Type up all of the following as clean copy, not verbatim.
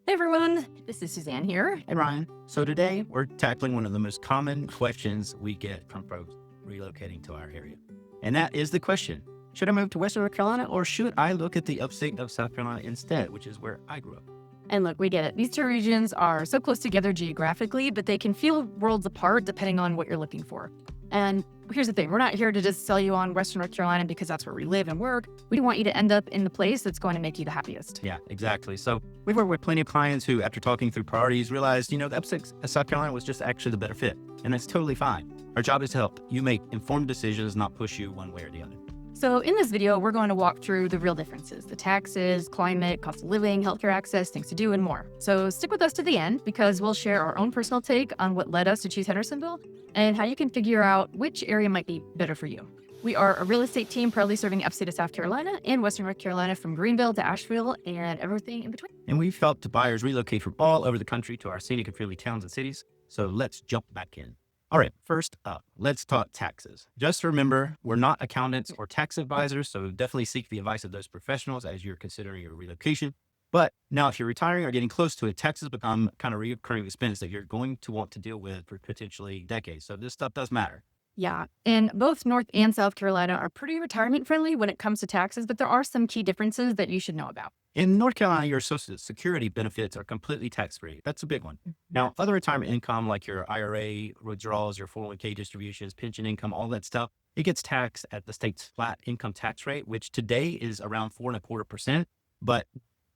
Hey everyone, this is Suzanne here. And Ryan. So today we're tackling one of the most common questions we get from folks relocating to our area. And that is the question, should I move to Western North Carolina or should I look at the upstate of South Carolina instead, which is where I grew up? And look, we get it. These two regions are so close together geographically, but they can feel worlds apart depending on what you're looking for. And here's the thing, we're not here to just sell you on Western North Carolina because that's where we live and work. We want you to end up in the place that's going to make you the happiest. Yeah, exactly. So we've worked with plenty of clients who, after talking through priorities, realized, the upstate of South Carolina was just actually the better fit. And that's totally fine. Our job is to help you make informed decisions, not push you one way or the other. So in this video, we're going to walk through the real differences, the taxes, climate, cost of living, healthcare access, things to do, and more. So stick with us to the end because we'll share our own personal take on what led us to choose Hendersonville and how you can figure out which area might be better for you. We are a real estate team proudly serving the upstate of South Carolina and Western North Carolina from Greenville to Asheville and everything in between. And we've helped buyers relocate from all over the country to our scenic and friendly towns and cities. So let's jump back in. All right, first up, let's talk taxes. Just remember, we're not accountants or tax advisors, so definitely seek the advice of those professionals as you're considering your relocation. But now if you're retiring or getting close to it, taxes become kind of recurring expense that you're going to want to deal with for potentially decades. So this stuff does matter. Yeah, and both North and South Carolina are pretty retirement friendly when it comes to taxes, but there are some key differences that you should know about. In North Carolina, your Social Security benefits are completely tax-free. That's a big one. Now, other retirement income like your IRA withdrawals, your 401k distributions, pension income, all that stuff, it gets taxed at the state's flat income tax rate, which today is around 4.25%. But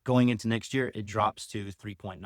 going into next year, it drops to 3.99%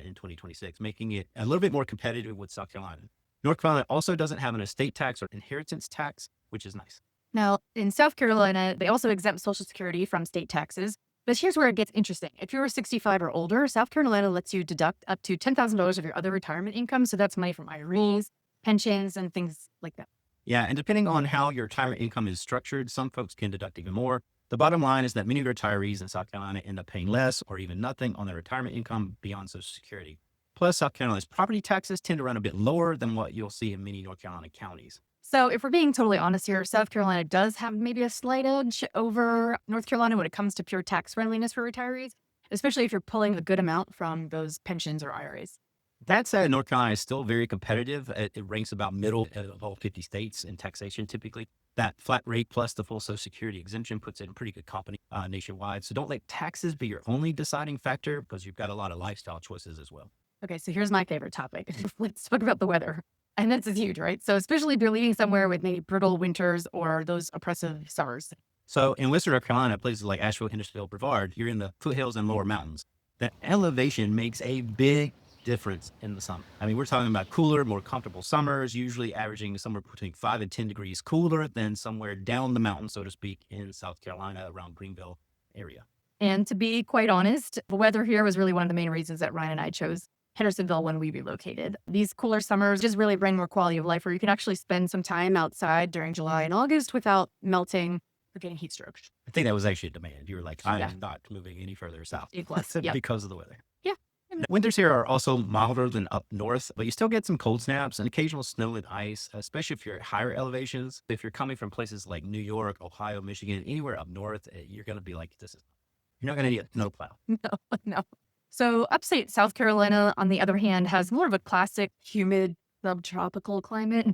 in 2026, making it a little bit more competitive with South Carolina. North Carolina also doesn't have an estate tax or inheritance tax, which is nice. Now, in South Carolina, they also exempt Social Security from state taxes. But here's where it gets interesting. If you're 65 or older, South Carolina lets you deduct up to $10,000 of your other retirement income. So that's money from IRAs, pensions, and things like that. Yeah, and depending on how your retirement income is structured, some folks can deduct even more. The bottom line is that many retirees in South Carolina end up paying less or even nothing on their retirement income beyond Social Security. Plus, South Carolina's property taxes tend to run a bit lower than what you'll see in many North Carolina counties. So if we're being totally honest here, South Carolina does have maybe a slight edge over North Carolina when it comes to pure tax friendliness for retirees, especially if you're pulling a good amount from those pensions or IRAs. That said, North Carolina is still very competitive. It ranks about middle of all 50 states in taxation typically. That flat rate plus the full Social Security exemption puts it in pretty good company nationwide. So don't let taxes be your only deciding factor because you've got a lot of lifestyle choices as well. Okay, so here's my favorite topic. Let's talk about the weather. And this is huge, right? So especially if you're leaving somewhere with maybe brutal winters or those oppressive summers. So in Western North Carolina, places like Asheville, Hendersonville, Brevard, you're in the foothills and lower mountains. That elevation makes a big difference in the summer. I mean, we're talking about cooler, more comfortable summers, usually averaging somewhere between 5 and 10 degrees cooler than somewhere down the mountain, so to speak, in South Carolina around Greenville area. And to be quite honest, the weather here was really one of the main reasons that Ryan and I chose Hendersonville when we relocated. These cooler summers just really bring more quality of life where you can actually spend some time outside during July and August without melting or getting heat stroke. I think that was actually a demand. You were like, I am not moving any further south because of the weather. Yeah. Winters here are also milder than up north, but you still get some cold snaps and occasional snow and ice, especially if you're at higher elevations. If you're coming from places like New York, Ohio, Michigan, anywhere up north, you're going to be like, you're not going to need a snowplow. No. So upstate South Carolina, on the other hand, has more of a classic humid subtropical climate.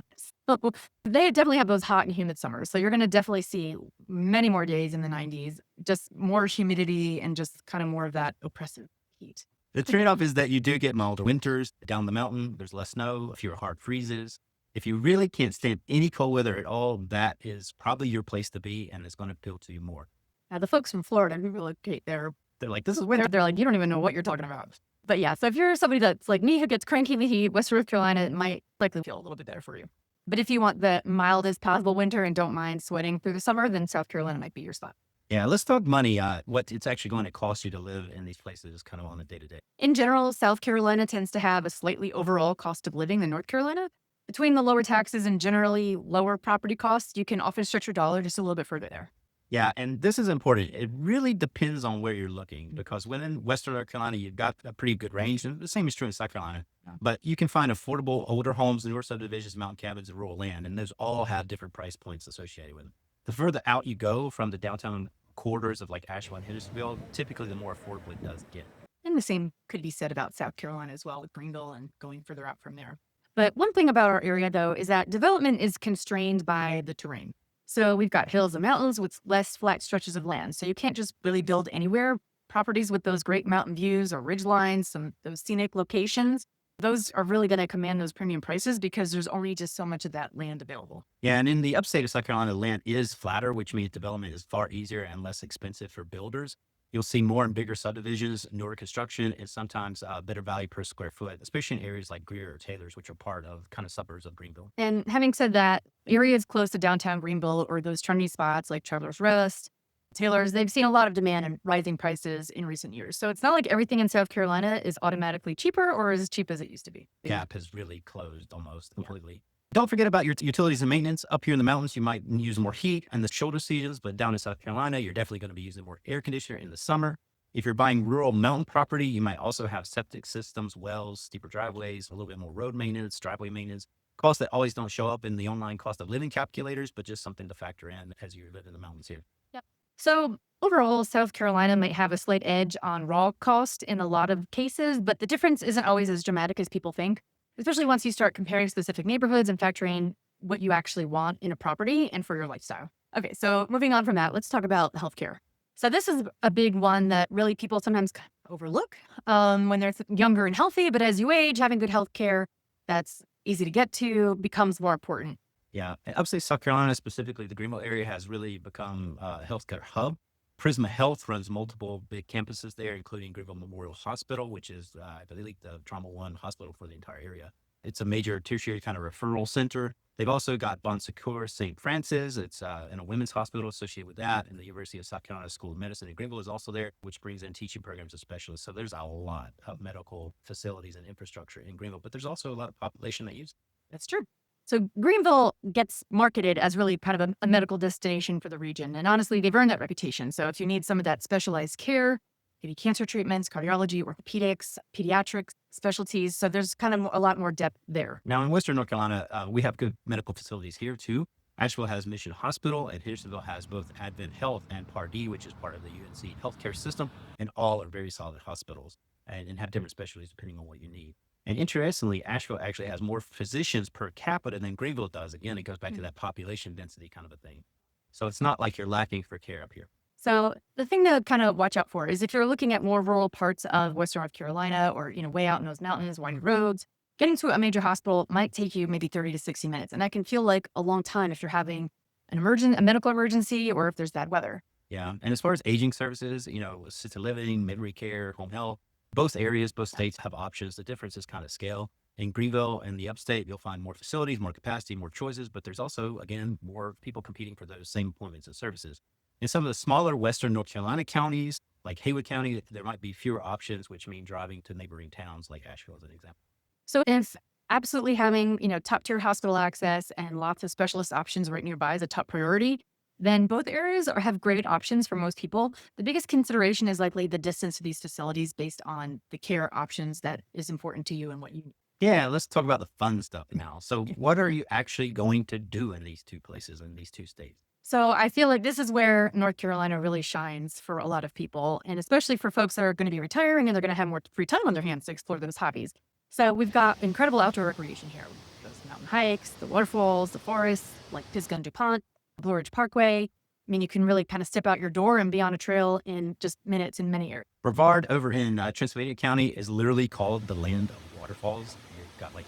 So they definitely have those hot and humid summers. So you're going to definitely see many more days in the 90s, just more humidity and just kind of more of that oppressive heat. The trade-off is that you do get milder winters down the mountain. There's less snow, fewer hard freezes. If you really can't stand any cold weather at all, that is probably your place to be and it's going to appeal to you more. Now, the folks from Florida who relocate there, they're like, this is winter. They're like, you don't even know what you're talking about. But yeah, so if you're somebody that's like me who gets cranky in the heat, Western North Carolina, it might likely feel a little bit better for you. But if you want the mildest possible winter and don't mind sweating through the summer, then South Carolina might be your spot. Yeah, let's talk money. What it's actually going to cost you to live in these places kind of on the day-to-day. In general, South Carolina tends to have a slightly overall cost of living than North Carolina. Between the lower taxes and generally lower property costs, you can often stretch your dollar just a little bit further there. Yeah, and this is important. It really depends on where you're looking because within Western North Carolina, you've got a pretty good range. And the same is true in South Carolina. Yeah. But you can find affordable older homes, newer subdivisions, mountain cabins, and rural land. And those all have different price points associated with them. The further out you go from the downtown corridors of like Asheville and Hendersonville, typically the more affordable it does get. And the same could be said about South Carolina as well, with Greenville and going further out from there. But one thing about our area, though, is that development is constrained by the terrain. So we've got hills and mountains with less flat stretches of land. So you can't just really build anywhere. Properties with those great mountain views or ridge lines, those scenic locations, those are really going to command those premium prices because there's only just so much of that land available. Yeah, and in the upstate of South Carolina, land is flatter, which means development is far easier and less expensive for builders. You'll see more and bigger subdivisions, newer construction, and sometimes better value per square foot, especially in areas like Greer or Taylor's, which are part of kind of suburbs of Greenville. And having said that, areas close to downtown Greenville or those trendy spots like Travelers Rest, Taylor's, they've seen a lot of demand and rising prices in recent years. So it's not like everything in South Carolina is automatically cheaper or as cheap as it used to be. Gap has really closed almost completely. Don't forget about your utilities and maintenance. Up here in the mountains, you might use more heat in the shoulder seasons, but down in South Carolina, you're definitely going to be using more air conditioner in the summer. If you're buying rural mountain property, you might also have septic systems, wells, steeper driveways, a little bit more road maintenance, driveway maintenance, costs that always don't show up in the online cost of living calculators, but just something to factor in as you live in the mountains here. Yep. So overall, South Carolina might have a slight edge on raw cost in a lot of cases, but the difference isn't always as dramatic as people think, especially once you start comparing specific neighborhoods and factoring what you actually want in a property and for your lifestyle. Okay, so moving on from that, let's talk about healthcare. So this is a big one that really people sometimes overlook when they're younger and healthy, but as you age, having good healthcare that's easy to get to becomes more important. Yeah, and upstate South Carolina, specifically the Greenville area, has really become a healthcare hub. Prisma Health runs multiple big campuses there, including Greenville Memorial Hospital, which is, I believe, the Trauma One hospital for the entire area. It's a major tertiary kind of referral center. They've also got Bon Secours St. Francis. It's in a women's hospital associated with that. And the University of South Carolina School of Medicine in Greenville is also there, which brings in teaching programs of specialists. So there's a lot of medical facilities and infrastructure in Greenville, but there's also a lot of population that use it. That's true. So Greenville gets marketed as really kind of a medical destination for the region. And honestly, they've earned that reputation. So if you need some of that specialized care, maybe cancer treatments, cardiology, orthopedics, pediatrics, specialties. So there's kind of a lot more depth there. Now in Western North Carolina, we have good medical facilities here too. Asheville has Mission Hospital, and Hendersonville has both Advent Health and Pardee, which is part of the UNC healthcare system, and all are very solid hospitals and have different specialties depending on what you need. And interestingly, Asheville actually has more physicians per capita than Greenville does. Again, it goes back to that population density kind of a thing. So it's not like you're lacking for care up here. So the thing to kind of watch out for is if you're looking at more rural parts of Western North Carolina or, way out in those mountains, winding roads, getting to a major hospital might take you maybe 30 to 60 minutes. And that can feel like a long time if you're having a medical emergency or if there's bad weather. Yeah. And as far as aging services, assisted living, midwifery care, home health, both states have options. The difference is kind of scale. In Greenville and the upstate, you'll find more facilities, more capacity, more choices, but there's also, again, more people competing for those same appointments and services. In some of the smaller Western North Carolina counties, like Haywood County, there might be fewer options, which mean driving to neighboring towns like Asheville as an example. So if absolutely having, top tier hospital access and lots of specialist options right nearby is a top priority, then both areas have great options for most people. The biggest consideration is likely the distance to these facilities based on the care options that is important to you and what you need. Yeah, let's talk about the fun stuff now. So what are you actually going to do in these two places, in these two states? So I feel like this is where North Carolina really shines for a lot of people, and especially for folks that are going to be retiring and they're going to have more free time on their hands to explore those hobbies. So we've got incredible outdoor recreation here. Those mountain hikes, the waterfalls, the forests, like Pisgah and DuPont, Blue Ridge Parkway. I mean, you can really kind of step out your door and be on a trail in just minutes in many areas. Brevard over in Transylvania County is literally called the land of waterfalls. You've got like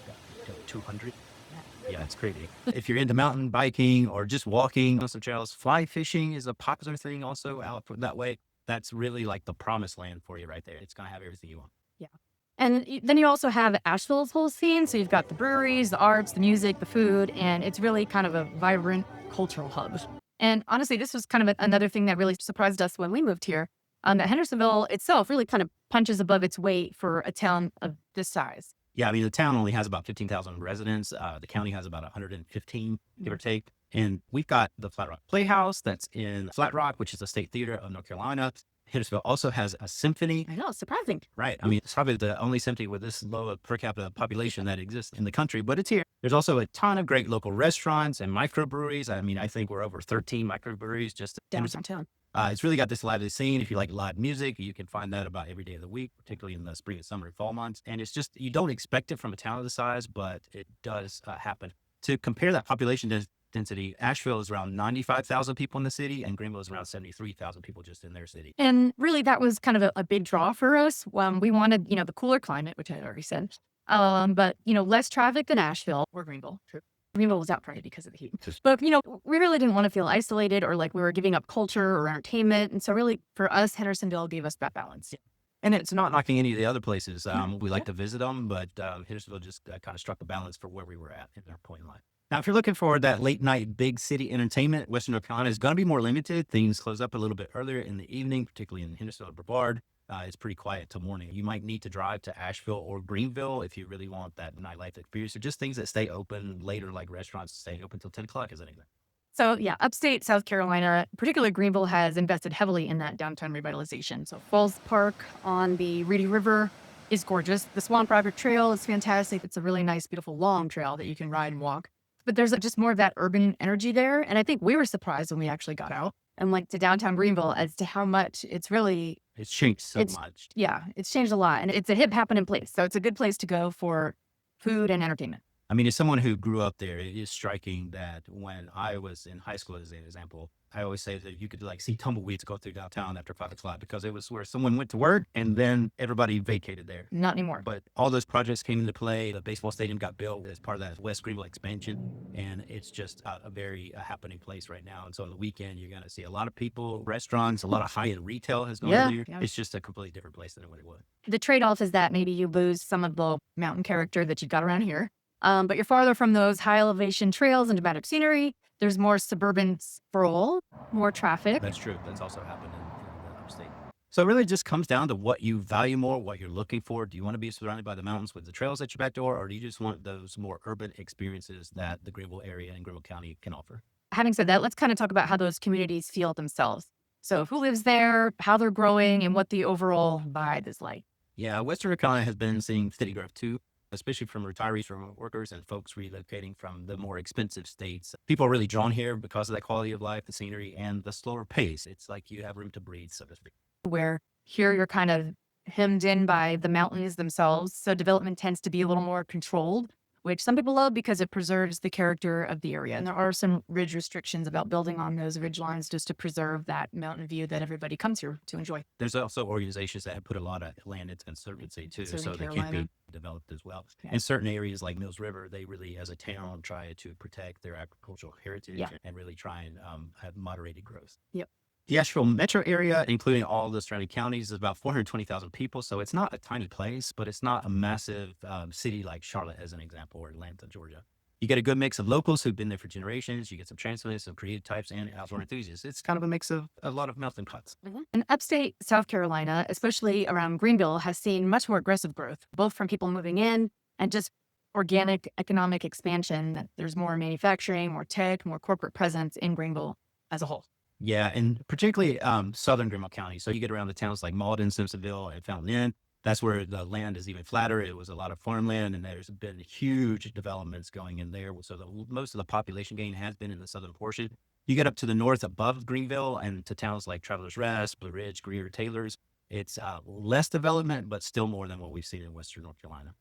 200. Yeah, it's crazy. If you're into mountain biking or just walking on some trails, fly fishing is a popular thing also out that way. That's really like the promised land for you right there. It's going to have everything you want. Yeah. And then you also have Asheville's whole scene. So you've got the breweries, the arts, the music, the food, and it's really kind of a vibrant cultural hub. And honestly, this was kind of another thing that really surprised us when we moved here. That Hendersonville itself really kind of punches above its weight for a town of this size. Yeah, I mean, the town only has about 15,000 residents. The county has about 115, give or take. And we've got the Flat Rock Playhouse that's in Flat Rock, which is the state theater of North Carolina. Hendersonville also has a symphony. I know, surprising. Right. I mean, it's probably the only symphony with this low of per capita population that exists in the country, but it's here. There's also a ton of great local restaurants and microbreweries. I mean, I think we're over 13 microbreweries just downtown. It's really got this lively scene. If you like live music, you can find that about every day of the week, particularly in the spring and summer and fall months. And it's just, you don't expect it from a town of the size, but it does happen. To compare that population density, Asheville is around 95,000 people in the city, and Greenville is around 73,000 people just in their city. And really, that was kind of a big draw for us. We wanted, the cooler climate, which I already said, but, less traffic than Asheville or Greenville. True. Greenville was out probably because of the heat. But, we really didn't want to feel isolated or like we were giving up culture or entertainment. And so really for us, Hendersonville gave us that balance. And it's not knocking any of the other places. We like to visit them, but Hendersonville just kind of struck the balance for where we were at in our point in life. Now, if you're looking for that late night big city entertainment, Western North Carolina is going to be more limited. Things close up a little bit earlier in the evening, particularly in Hendersonville and Brevard. It's pretty quiet till morning. You might need to drive to Asheville or Greenville if you really want that nightlife experience, or just things that stay open later, like restaurants stay open till 10 o'clock, as anything. So yeah, upstate South Carolina, particularly Greenville, has invested heavily in that downtown revitalization. So Falls Park on the Reedy River is gorgeous. The Swamp River Trail is fantastic. It's a really nice, beautiful, long trail that you can ride and walk. But there's just more of that urban energy there. And I think we were surprised when we actually got out and like to downtown Greenville as to how much it's changed so much. Yeah, it's changed a lot. And it's a hip happening place. So it's a good place to go for food and entertainment. I mean, as someone who grew up there, it is striking that when I was in high school, as an example, I always say that you could like see tumbleweeds go through downtown after 5 o'clock because it was where someone went to work and then everybody vacated there. Not anymore. But all those projects came into play. The baseball stadium got built as part of that West Greenville expansion. And it's just a very happening place right now. And so on the weekend, you're going to see a lot of people, restaurants, a lot of high-end retail has gone there. Yeah. It's just a completely different place than what it was. The trade-off is that maybe you lose some of the mountain character that you've got around here. But you're farther from those high elevation trails and dramatic scenery. There's more suburban sprawl, more traffic. That's true. That's also happened in the upstate. So it really just comes down to what you value more, what you're looking for. Do you want to be surrounded by the mountains with the trails at your back door, or do you just want those more urban experiences that the Greenville area and Greenville County can offer? Having said that, let's kind of talk about how those communities feel themselves. So who lives there, how they're growing, and what the overall vibe is like. Yeah, Western North Carolina has been seeing steady growth too, especially from retirees, from workers, and folks relocating from the more expensive states. People are really drawn here because of that quality of life, the scenery, and the slower pace. It's like you have room to breathe, so to speak. Where here you're kind of hemmed in by the mountains themselves. So development tends to be a little more controlled, which some people love because it preserves the character of the area. And there are some ridge restrictions about building on those ridge lines just to preserve that mountain view that everybody comes here to enjoy. There's also organizations that have put a lot of land into conservancy too, so they can't be developed as well. Yeah. In certain areas like Mills River, they really, as a town, try to protect their agricultural heritage and really try and have moderated growth. Yep. The Asheville metro area, including all the surrounding counties, is about 420,000 people. So it's not a tiny place, but it's not a massive city like Charlotte, as an example, or Atlanta, Georgia. You get a good mix of locals who've been there for generations. You get some transplants, some creative types, and outdoor enthusiasts. It's kind of a mix of a lot of melting pots. Mm-hmm. And upstate South Carolina, especially around Greenville, has seen much more aggressive growth, both from people moving in and just organic economic expansion. There's more manufacturing, more tech, more corporate presence in Greenville as a whole. Yeah, and particularly southern Greenville County. So you get around the towns like Malden, Simpsonville, and Fountain Inn. That's where the land is even flatter. It was a lot of farmland, and there's been huge developments going in there. So most of the population gain has been in the southern portion. You get up to the north above Greenville and to towns like Travelers Rest, Blue Ridge, Greer, Taylor's. It's less development, but still more than what we've seen in Western North Carolina.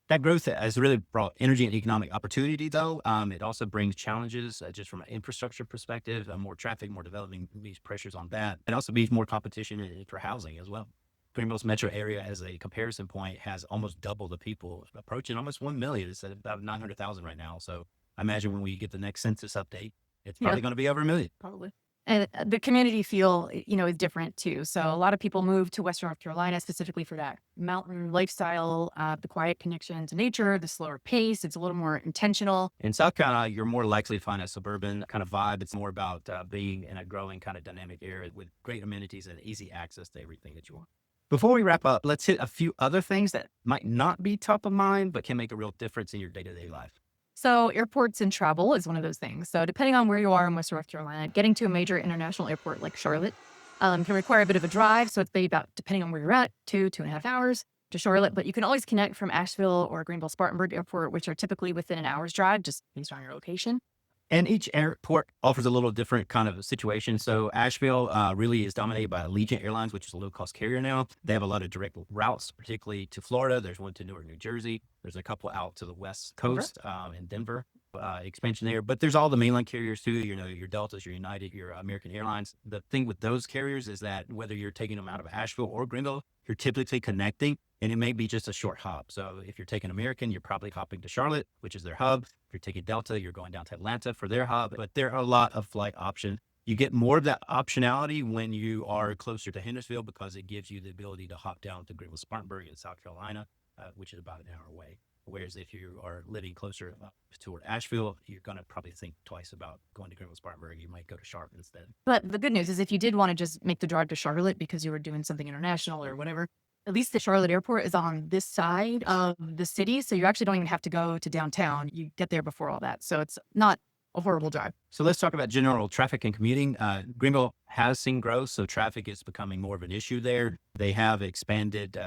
That growth has really brought energy and economic opportunity, though. It also brings challenges just from an infrastructure perspective. More traffic, more development means pressures on that. It also means more competition for housing as well. Greenville's metro area, as a comparison point, has almost double the people, approaching almost 1 million. It's at about 900,000 right now. So I imagine when we get the next census update, it's probably going to be over 1 million. Probably. And the community feel, is different too. So a lot of people move to Western North Carolina specifically for that mountain lifestyle, the quiet connection to nature, the slower pace. It's a little more intentional. In South Carolina, you're more likely to find a suburban kind of vibe. It's more about being in a growing kind of dynamic area with great amenities and easy access to everything that you want. Before we wrap up, let's hit a few other things that might not be top of mind, but can make a real difference in your day-to-day life. So airports and travel is one of those things. So depending on where you are in Western North Carolina, getting to a major international airport like Charlotte can require a bit of a drive. So it's maybe about, depending on where you're at, 2.5 hours to Charlotte. But you can always connect from Asheville or Greenville Spartanburg Airport, which are typically within an hour's drive, just based on your location. And each airport offers a little different kind of a situation. So Asheville really is dominated by Allegiant Airlines, which is a low-cost carrier now. They have a lot of direct routes, particularly to Florida. There's one to Newark, New Jersey. There's a couple out to the West Coast in Denver. Expansion there, but there's all the mainline carriers too. You know, your Deltas, your United, your American Airlines. The thing with those carriers is that whether you're taking them out of Asheville or Greenville, you're typically connecting, and it may be just a short hop. So if you're taking American, you're probably hopping to Charlotte, which is their hub. If you're taking Delta, you're going down to Atlanta for their hub. But there are a lot of flight options. You get more of that optionality when you are closer to Hendersonville because it gives you the ability to hop down to Greenville, Spartanburg in South Carolina, which is about an hour away. Whereas if you are living closer toward Asheville, you're going to probably think twice about going to Greenville, Spartanburg. You might go to Charlotte instead. But the good news is if you did want to just make the drive to Charlotte because you were doing something international or whatever, at least the Charlotte airport is on this side of the city. So you actually don't even have to go to downtown. You get there before all that. So it's not a horrible drive. So let's talk about general traffic and commuting. Greenville has seen growth, so traffic is becoming more of an issue there. They have expanded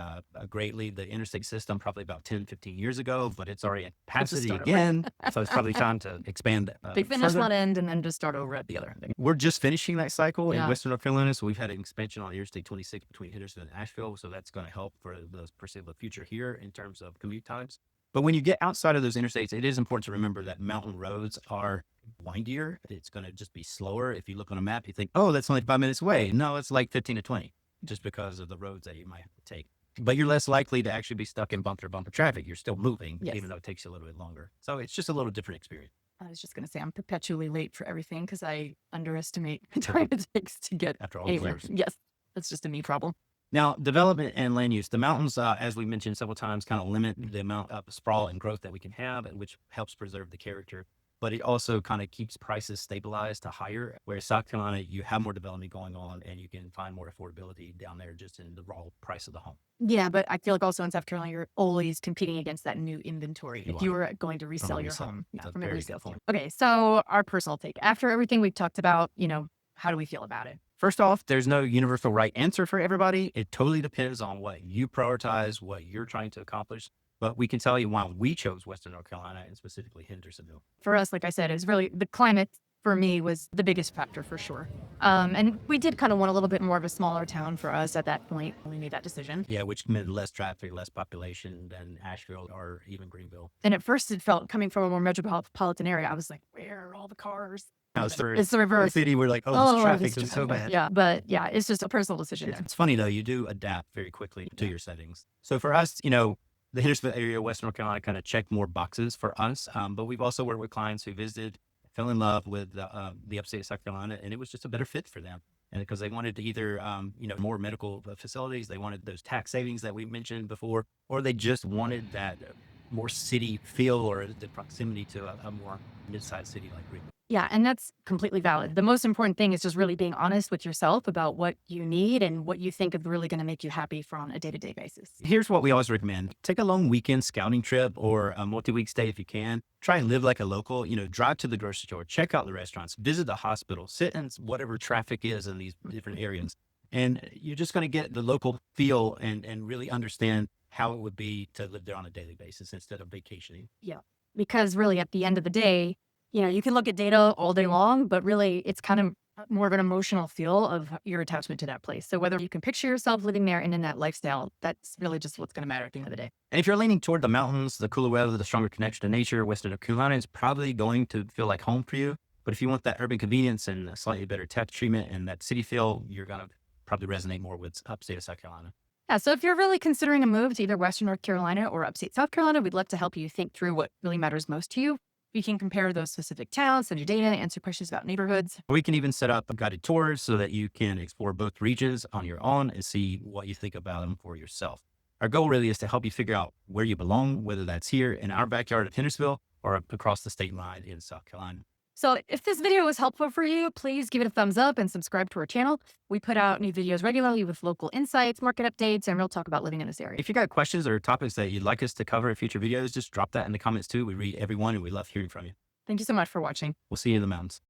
greatly the interstate system probably about 10, 15 years ago, but it's already at capacity again. So it's probably time to expand. They finish one end and then just start over at the other end. We're just finishing that cycle in Western North Carolina. So we've had an expansion on Interstate 26 between Hendersonville and Asheville. So that's going to help for the foreseeable future here in terms of commute times. But when you get outside of those interstates, it is important to remember that mountain roads are windier. It's going to just be slower. If you look on a map, you think, oh, that's only 5 minutes away. No, it's like 15 to 20 just because of the roads that you might have to take. But you're less likely to actually be stuck in bumper traffic. You're still moving, even though it takes you a little bit longer. So it's just a little different experience. I was just going to say I'm perpetually late for everything because I underestimate the time it takes to get After all anywhere. these years. Yes, that's just a me problem. Now, development and land use. The mountains, as we mentioned several times, kind of limit the amount of sprawl and growth that we can have, which helps preserve the character. But it also kind of keeps prices stabilized to higher, whereas South Carolina, you have more development going on and you can find more affordability down there just in the raw price of the home. Yeah, but I feel like also in South Carolina, you're always competing against that new inventory. If you were going to resell your home from a resale point. Okay, so our personal take. After everything we've talked about, how do we feel about it? First off, there's no universal right answer for everybody. It totally depends on what you prioritize, what you're trying to accomplish. But we can tell you why we chose Western North Carolina and specifically Hendersonville. For us, like I said, it's really the climate for me was the biggest factor for sure. And we did kind of want a little bit more of a smaller town for us at that point when we made that decision. Yeah, which meant less traffic, less population than Asheville or even Greenville. And at first it felt coming from a more metropolitan area. I was like, where are all the cars? Now it's the reverse. The city, we're like, this traffic is just so bad. Yeah, but yeah, it's just a personal decision. It's funny though, you do adapt very quickly to your settings. So for us, the Hendersonville area, Western North Carolina, kind of checked more boxes for us. But we've also worked with clients who visited, fell in love with the upstate of South Carolina, and it was just a better fit for them. And because they wanted to either, more medical facilities, they wanted those tax savings that we mentioned before, or they just wanted that more city feel or the proximity to a more mid-sized city like Greenville. Yeah, and that's completely valid. The most important thing is just really being honest with yourself about what you need and what you think is really going to make you happy on a day-to-day basis. Here's what we always recommend. Take a long weekend scouting trip or a multi-week stay if you can. Try and live like a local, drive to the grocery store, check out the restaurants, visit the hospital, sit in whatever traffic is in these different areas. And you're just going to get the local feel and really understand how it would be to live there on a daily basis instead of vacationing. Yeah, because really at the end of the day, you can look at data all day long, but really it's kind of more of an emotional feel of your attachment to that place. So whether you can picture yourself living there and in that lifestyle, that's really just what's going to matter at the end of the day. And if you're leaning toward the mountains, the cooler weather, the stronger connection to nature, Western North Carolina is probably going to feel like home for you. But if you want that urban convenience and a slightly better tax treatment and that city feel, you're going to probably resonate more with upstate of South Carolina. Yeah, so if you're really considering a move to either Western North Carolina or upstate South Carolina, we'd love to help you think through what really matters most to you. We can compare those specific towns, send you data, answer questions about neighborhoods. We can even set up guided tours so that you can explore both regions on your own and see what you think about them for yourself. Our goal really is to help you figure out where you belong, whether that's here in our backyard of Hendersonville or across the state line in South Carolina. So if this video was helpful for you, please give it a thumbs up and subscribe to our channel. We put out new videos regularly with local insights, market updates, and real talk about living in this area. If you got questions or topics that you'd like us to cover in future videos, just drop that in the comments too. We read everyone and we love hearing from you. Thank you so much for watching. We'll see you in the mountains.